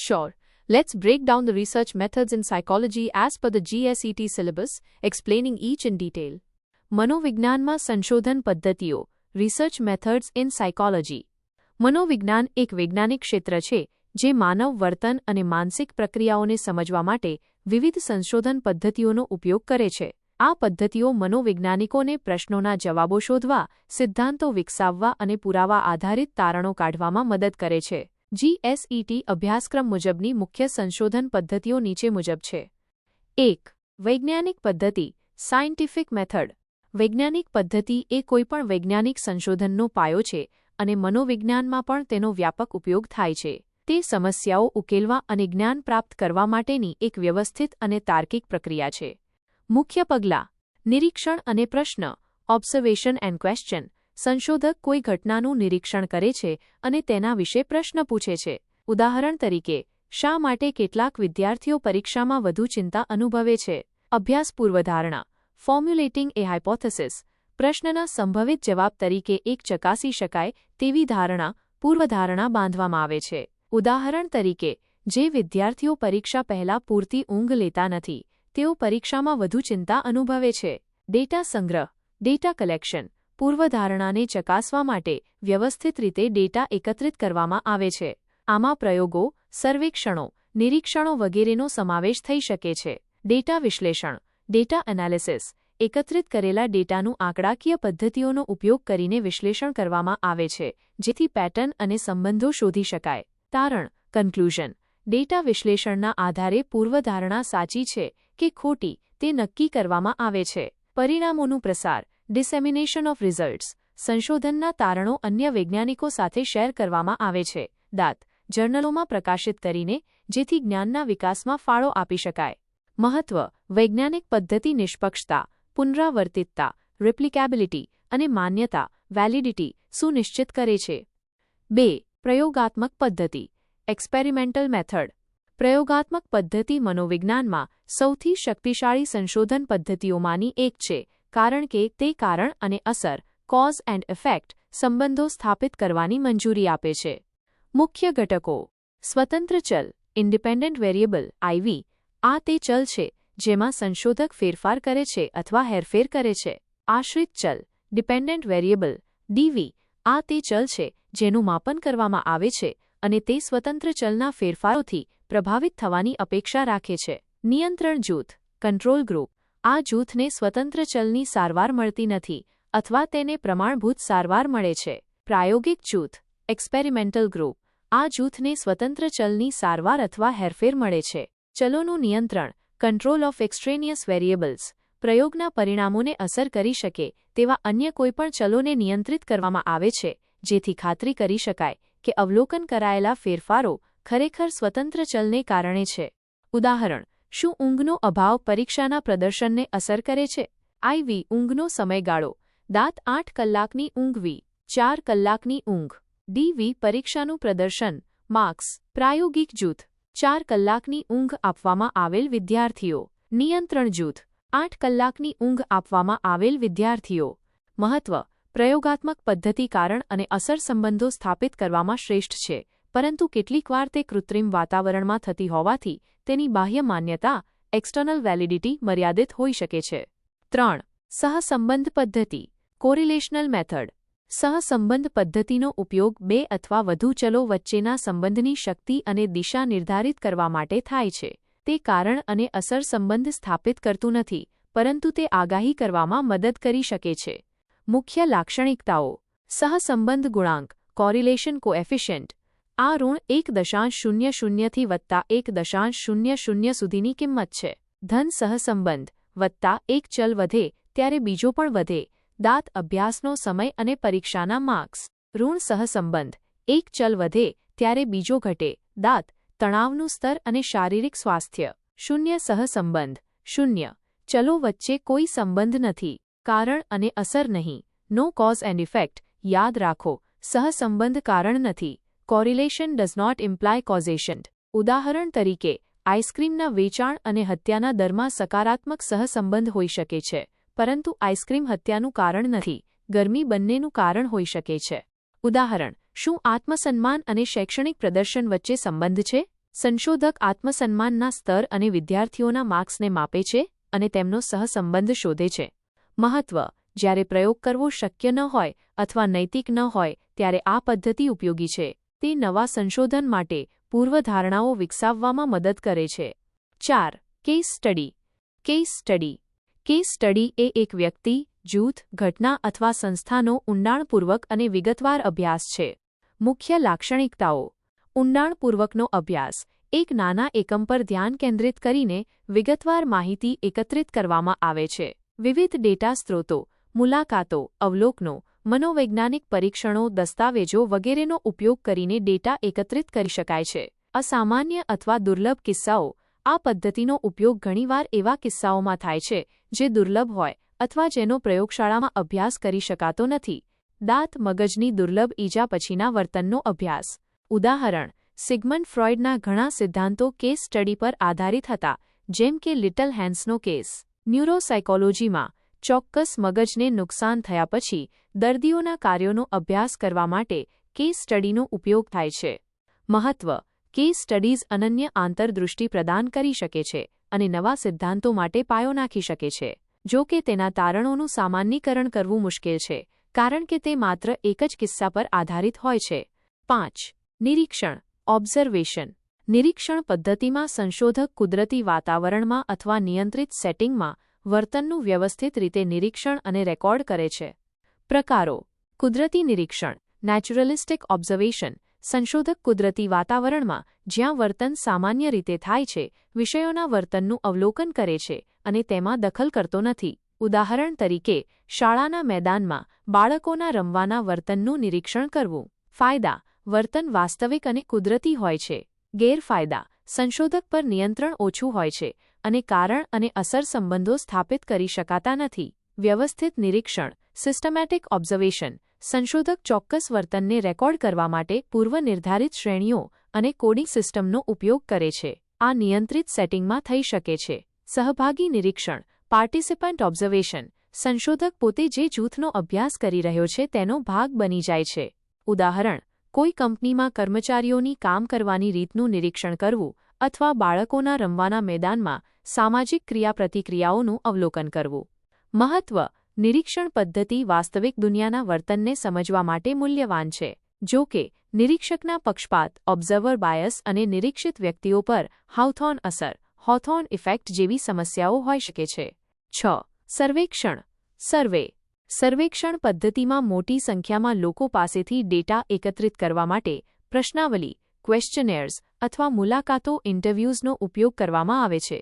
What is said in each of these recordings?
Sure. Let's break down the research methods in psychology as per the GSET syllabus, explaining each in detail. મનોવિજ્ઞાનમાં સંશોધન પદ્ધતિઓ research methods in psychology. મનોવિજ્ઞાન એક વૈજ્ઞાનિક ક્ષેત્ર છે જે માનવ વર્તન અને માનસિક પ્રક્રિયાઓને સમજવા માટે વિવિધ સંશોધન પદ્ધતિઓનો ઉપયોગ કરે છે. આ પદ્ધતિઓ મનોવૈજ્ઞાનિકોને પ્રશ્નોના જવાબો શોધવા, સિદ્ધાંતો વિકસાવવા અને પુરાવા આધારિત તારણો કાઢવામાં મદદ કરે છે. GSET અભ્યાસક્રમ મુજબની મુખ્ય સંશોધન પદ્ધતિઓ નીચે મુજબ છે. 1. વૈજ્ઞાનિક પદ્ધતિ સાયન્ટિફિક મેથડ. વૈજ્ઞાનિક પદ્ધતિ એ કોઈપણ વૈજ્ઞાનિક સંશોધનનો પાયો છે અને મનોવિજ્ઞાનમાં પણ તેનો વ્યાપક ઉપયોગ થાય છે. તે સમસ્યાઓ ઉકેલવા અને જ્ઞાન પ્રાપ્ત કરવા માટેની એક વ્યવસ્થિત અને તાર્કિક પ્રક્રિયા છે. મુખ્ય પગલાં: નિરીક્ષણ અને પ્રશ્ન ઓબ્ઝર્વેશન એન્ડ ક્વેશ્ચન. સંશોધક કોઈ ઘટનાનું નિરીક્ષણ કરે છે અને તેના વિશે પ્રશ્ન પૂછે છે. ઉદાહરણ તરીકે, શા માટે કેટલાક વિદ્યાર્થીઓ પરીક્ષામાં વધુ ચિંતા અનુભવે છે? અભ્યાસ પૂર્વધારણા ફોર્મ્યુલેટિંગ એ હાયપોથેસિસ. પ્રશ્નના સંભવિત જવાબ તરીકે એક ચકાસી શકાય તેવી ધારણા પૂર્વધારણા બાંધવામાં આવે છે. ઉદાહરણ તરીકે, જે વિદ્યાર્થીઓ પરીક્ષા પહેલાં પૂરતી ઊંઘ લેતા નથી, તેઓ પરીક્ષામાં વધુ ચિંતા અનુભવે છે. ડેટા સંગ્રહ ડેટા કલેક્શન. પૂર્વધારણાને ચકાસવા માટે વ્યવસ્થિત રીતે ડેટા એકત્રિત કરવામાં આવે છે. આમાં પ્રયોગો, સર્વેક્ષણો, નિરીક્ષણો વગેરેનો સમાવેશ થઈ શકે છે. ડેટા વિશ્લેષણ ડેટા એનાલિસિસ. એકત્રિત કરેલા ડેટાનું આંકડાકીય પદ્ધતિઓનો ઉપયોગ કરીને વિશ્લેષણ કરવામાં આવે છે, જેથી પેટર્ન અને સંબંધો શોધી શકાય. તારણ કન્ક્લુઝન. ડેટા વિશ્લેષણના આધારે પૂર્વધારણા સાચી છે કે ખોટી તે નક્કી કરવામાં આવે છે. પરિણામોનું પ્રસાર ડિસેમિનેશન ઓફ રિઝલ્ટ્સ. સંશોધનના તારણો અન્ય વૈજ્ઞાનિકો સાથે શેર કરવામાં આવે છે. જર્નલોમાં પ્રકાશિત કરીને, જેથી જ્ઞાનના વિકાસમાં ફાળો આપી શકાય. મહત્વ: વૈજ્ઞાનિક પદ્ધતિ નિષ્પક્ષતા, પુનરાવર્તિતતા, રિપ્લિકેબિલિટી અને માન્યતા વેલિડિટી સુનિશ્ચિત કરે છે. 2. પ્રયોગાત્મક પદ્ધતિ એક્સપેરિમેન્ટલ મેથડ. પ્રયોગાત્મક પદ્ધતિ મનોવિજ્ઞાનમાં સૌથી શક્તિશાળી સંશોધન પદ્ધતિઓમાંની એક છે, કારણ કે તે કારણ અને અસર કોઝ એન્ડ ઇફેક્ટ સંબંધો સ્થાપિત કરવાની મંજૂરી આપે છે. મુખ્ય ઘટકો: સ્વતંત્ર ચલ ઇન્ડિપેન્ડન્ટ વેરિયેબલ IV. આ તે ચલ છે જેમાં સંશોધક ફેરફાર કરે છે અથવા હેરફેર કરે છે. આશ્રિત ચલ ડિપેન્ડન્ટ વેરિયેબલ DV. આ તે ચલ છે જેનું માપન કરવામાં આવે છે અને તે સ્વતંત્ર ચલના ફેરફારોથી પ્રભાવિત થવાની અપેક્ષા રાખે છે. નિયંત્રણ જૂથ કંટ્રોલ ગ્રુપ. આ જૂથને સ્વતંત્ર ચલની સારવાર મળતી નથી અથવા તેને પ્રમાણભૂત સારવાર મળે છે. પ્રાયોગિક જૂથ એક્સપેરિમેન્ટલ ગ્રુપ. આ જૂથને સ્વતંત્ર ચલની સારવાર અથવા હેરફેર મળે છે. ચલોનું નિયંત્રણ કંટ્રોલ ઓફ એક્સ્ટ્રેનિયસ વેરિયેબલ્સ. પ્રયોગના પરિણામોને અસર કરી શકે તેવા અન્ય કોઈપણ ચલોને નિયંત્રિત કરવામાં આવે છે, જેથી ખાતરી કરી શકાય કે અવલોકન કરાયેલા ફેરફારો ખરેખર સ્વતંત્ર ચલને કારણે છે. ઉદાહરણ: શું ઊંઘનો અભાવ પરીક્ષાના પ્રદર્શનને અસર કરે છે? IV. ઊંઘનો સમયગાળો 8 કલાકની ઊંઘ V. 4 કલાકની ઊંઘ. DV. પરીક્ષાનું પ્રદર્શન માર્ક્સ. પ્રાયોગિક જૂથ 4 કલાકની ઊંઘ આપવામાં આવેલ વિદ્યાર્થીઓ. નિયંત્રણ જૂથ 8 કલાકની ઊંઘ આપવામાં આવેલ વિદ્યાર્થીઓ. મહત્વ: પ્રયોગાત્મક પદ્ધતિ કારણ અને અસર સંબંધો સ્થાપિત કરવામાં શ્રેષ્ઠ છે, પરંતુ કેટલીકવાર તે કૃત્રિમ વાતાવરણમાં થતી હોવાથી તેની બાહ્ય માન્યતા એક્સટર્નલ વેલિડિટી મર્યાદિત હોઈ શકે છે. 3. સહસંબંધ પદ્ધતિ કોરિલેશનલ મેથડ. સહસંબંધ પદ્ધતિનો ઉપયોગ બે અથવા વધુ ચલો વચ્ચેના સંબંધની શક્તિ અને દિશા નિર્ધારિત કરવા માટે થાય છે. તે કારણ અને અસર સંબંધ સ્થાપિત કરતું નથી, પરંતુ તે આગાહી કરવામાં મદદ કરી શકે છે. મુખ્ય લાક્ષણિકતાઓ: સહસંબંધ ગુણાંક કોરિલેશન કોએફિશિયન્ટ. આ -1.00 થી +1.00 સુધીની કિંમત છે. ધન સહસંબંધ વત્તા એક ચલ વધે ત્યારે બીજો પણ વધે. અભ્યાસનો સમય અને પરીક્ષાના માર્ક્સ. ઋણ સહસંબંધ એક ચલ વધે ત્યારે બીજો ઘટે. તણાવનું સ્તર અને શારીરિક સ્વાસ્થ્ય. શૂન્ય સહસંબંધ 0. ચલો વચ્ચે કોઈ સંબંધ નથી. કારણ અને અસર નહીં. No cause and effect. યાદ રાખો, સહસંબંધ કારણ નથી. Correlation does not imply causation. ઉદાહરણ તરીકે, આઈસ્ક્રીમના વેચાણ અને હત્યાના દરમાં સકારાત્મક સહસંબંધ હોઈ શકે છે, પરંતુ આઈસ્ક્રીમ હત્યાનું કારણ નથી. ગરમી બંનેનું કારણ હોઈ શકે છે. ઉદાહરણ: શું આત્મસન્માન અને શૈક્ષણિક પ્રદર્શન વચ્ચે સંબંધ છે? સંશોધક આત્મસન્માનના સ્તર અને વિદ્યાર્થીઓના માર્ક્સને માપે છે અને તેમનો સહસંબંધ શોધે છે. મહત્વ: જ્યારે પ્રયોગ કરવો શક્ય ન હોય અથવા નૈતિક ન હોય ત્યારે આ પદ્ધતિ ઉપયોગી છે. તે નવા સંશોધન માટે પૂર્વધારણાઓ વિકસાવવામાં મદદ કરે છે. 4. Case study. Case study. Case study એ એક વ્યક્તિ, જૂથ, ઘટના અથવા સંસ્થાનો ઊંડાણપૂર્વક અને વિગતવાર અભ્યાસ છે. મુખ્ય લાક્ષણિકતાઓ. ઊંડાણપૂર્વકનો અભ્યાસ. એક નાના એકમ પર ધ્યાન કેન્દ્રિત કરીને વિગતવાર માહિતી એકત્રિત કરવામાં આવે છે. વિવિધ ડેટા સ્ત્રોતો, મુલાકાતો, અવલોકનો, મનોવૈજ્ઞાનિક પરીક્ષણો, દસ્તાવેજો વગેરેનો ઉપયોગ કરીને ડેટા એકત્રિત કરી શકાય છે. અસામાન્ય અથવા દુર્લભ કિસ્સાઓ. આ પદ્ધતિનો ઉપયોગ ઘણીવાર એવા કિસ્સાઓમાં થાય છે જે દુર્લભ હોય અથવા જેનો પ્રયોગશાળામાં અભ્યાસ કરી શકાતો નથી. દાંત મગજની દુર્લભ ઈજા પછીના વર્તનનો અભ્યાસ. ઉદાહરણ: સિગમન્ડ ફ્રોઇડના ઘણા સિદ્ધાંતો કેસ સ્ટડી પર આધારિત હતા, જેમ કે લિટલ હેન્સનો કેસ. ન્યુરોસાયકોલોજીમાં ચોક્કસ મગજને નુકસાન થયા પછી દર્દીઓના કાર્યોનો અભ્યાસ કરવા માટે કેસ સ્ટડીનો ઉપયોગ થાય છે. મહત્વ: કેસ સ્ટડીઝ અનન્ય આંતરદૃષ્ટિ પ્રદાન કરી શકે છે અને નવા સિદ્ધાંતો માટે પાયો નાખી શકે છે. જો કે તેના તારણોનું સામાન્યીકરણ કરવું મુશ્કેલ છે, કારણ કે તે માત્ર એક જ કિસ્સા પર આધારિત હોય છે. 5. નિરીક્ષણ ઓબ્ઝર્વેશન. નિરીક્ષણ પદ્ધતિમાં સંશોધક કુદરતી વાતાવરણમાં અથવા નિયંત્રિત સેટિંગમાં વર્તનનું વ્યવસ્થિત રીતે નિરીક્ષણ અને રેકોર્ડ કરે છે. પ્રકારો. કુદરતી નિરીક્ષણ નેચરલિસ્ટિક ઓબ્ઝર્વેશન. સંશોધક કુદરતી વાતાવરણમાં જ્યાં વર્તન સામાન્ય રીતે થાય છે, વિષયોના વર્તનનું અવલોકન કરે છે અને તેમાં દખલ કરતો નથી. ઉદાહરણ તરીકે, શાળાના મેદાનમાં બાળકોના રમવાના વર્તનનું નિરીક્ષણ કરવું. ફાયદા: વર્તન વાસ્તવિક અને કુદરતી હોય છે. ગેરફાયદા: સંશોધક પર નિયંત્રણ ઓછું હોય છે અને કારણ અને અસર સંબંધો સ્થાપિત કરી શકાતા નથી. વ્યવસ્થિત નિરીક્ષણ સિસ્ટમેટિક ઓબ્ઝર્વેશન. સંશોધક ચોક્કસ વર્તનને રેકોર્ડ કરવા માટે પૂર્વનિર્ધારિત શ્રેણીઓ અને કોડિંગ સિસ્ટમનો ઉપયોગ કરે છે. આ નિયંત્રિત સેટિંગમાં થઈ શકે છે. સહભાગી નિરીક્ષણ પાર્ટિસિપન્ટ ઓબ્ઝર્વેશન. સંશોધક પોતે જે જૂથનો અભ્યાસ કરી રહ્યો છે તેનો ભાગ બની જાય છે. ઉદાહરણ: કોઈ કંપનીમાં કર્મચારીઓની કામ કરવાની રીતનું નિરીક્ષણ કરવું અથવા બાળકોના રમવાના મેદાનમાં સામાજિક ક્રિયાપ્રતિક્રિયાઓનું અવલોકન કરવું. મહત્વ: નિરીક્ષણ પદ્ધતિ વાસ્તવિક દુનિયાના વર્તનને સમજવા માટે મૂલ્યવાન છે. જો કે, નિરીક્ષકના પક્ષપાત, ઓબ્ઝર્વર બાયસ અને નિરીક્ષિત વ્યક્તિઓ પર હાઉથોર્ન અસર હોથોર્ન ઇફેક્ટ જેવી સમસ્યાઓ હોઈ શકે છે. 6. સર્વેક્ષણ સર્વે. સર્વેક્ષણ પદ્ધતિમાં મોટી સંખ્યામાં લોકો પાસેથી ડેટા એકત્રિત કરવા માટે પ્રશ્નાવલી ક્વેશ્ચનેર્સ અથવા મુલાકાતો ઇન્ટરવ્યૂઝનો ઉપયોગ કરવામાં આવે છે.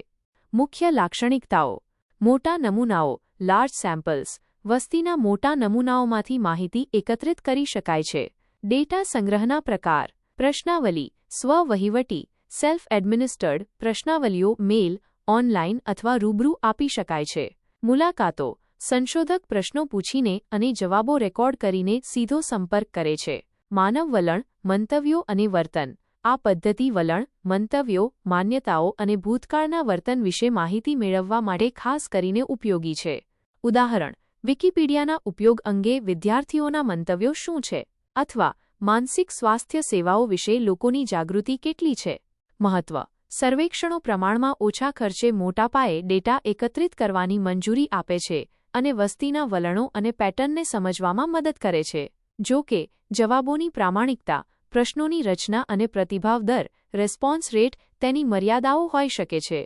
મુખ્ય લાક્ષણિકતાઓ. મોટા નમૂનાઓ લાર્જ સેમ્પલ્સ. વસ્તીના મોટા નમૂનાઓમાંથી માહિતી એકત્રિત કરી શકાય છે. ડેટા સંગ્રહના પ્રકાર. પ્રશ્નાવલી સ્વ-વહીવટી સેલ્ફ એડમિનિસ્ટર્ડ. પ્રશ્નાવલીઓ મેલ, ઓનલાઇન અથવા રૂબરૂ આપી શકાય છે. મુલાકાતો સંશોધક પ્રશ્નો પૂછીને અને જવાબો રેકોર્ડ કરીને સીધો સંપર્ક કરે છે. માનવ વલણ, મંતવ્યો અને વર્તન. આ પદ્ધતિ વલણ, મંતવ્યો, માન્યતાઓ અને ભૂતકાળના વર્તન વિશે માહિતી મેળવવા માટે ખાસ કરીને ઉપયોગી છે. ઉદાહરણ: વિકિપીડિયાના ઉપયોગ અંગે વિદ્યાર્થીઓના મંતવ્યો શું છે? અથવા માનસિક સ્વાસ્થ્ય સેવાઓ વિશે લોકોની જાગૃતિ કેટલી છે? મહત્વ: સર્વેક્ષણો પ્રમાણમાં ઓછા ખર્ચે મોટા પાયે ડેટા એકત્રિત કરવાની મંજૂરી આપે છે અને વસ્તીના વલણો અને પેટર્નને સમજવામાં મદદ કરે છે. જો કે, જવાબોની પ્રામાણિકતા, પ્રશ્નોની રચના અને પ્રતિભાવ દર રેસ્પોન્સ રેટ તેની મર્યાદાઓ હોઈ શકે છે.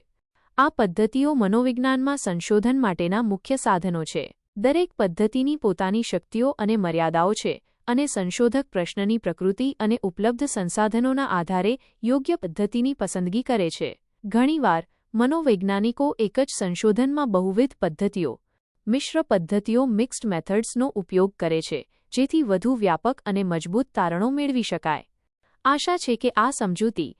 આ પદ્ધતિઓ મનોવિજ્ઞાનમાં સંશોધન માટેના મુખ્ય સાધનો છે. દરેક પદ્ધતિની પોતાની શક્તિઓ અને મર્યાદાઓ છે અને સંશોધક પ્રશ્નની પ્રકૃતિ અને ઉપલબ્ધ સંસાધનોના આધારે યોગ્ય પદ્ધતિની પસંદગી કરે છે. ઘણીવાર, મનોવૈજ્ઞાનિકો એક જ સંશોધનમાં બહુવિધ પદ્ધતિઓ મિશ્ર પદ્ધતિઓ મિક્સ્ડ મેથડ્સનો ઉપયોગ કરે છે, જેથી વધુ વ્યાપક અને મજબૂત તારણો મેળવી શકાય. આશા છે કે આ સમજૂતી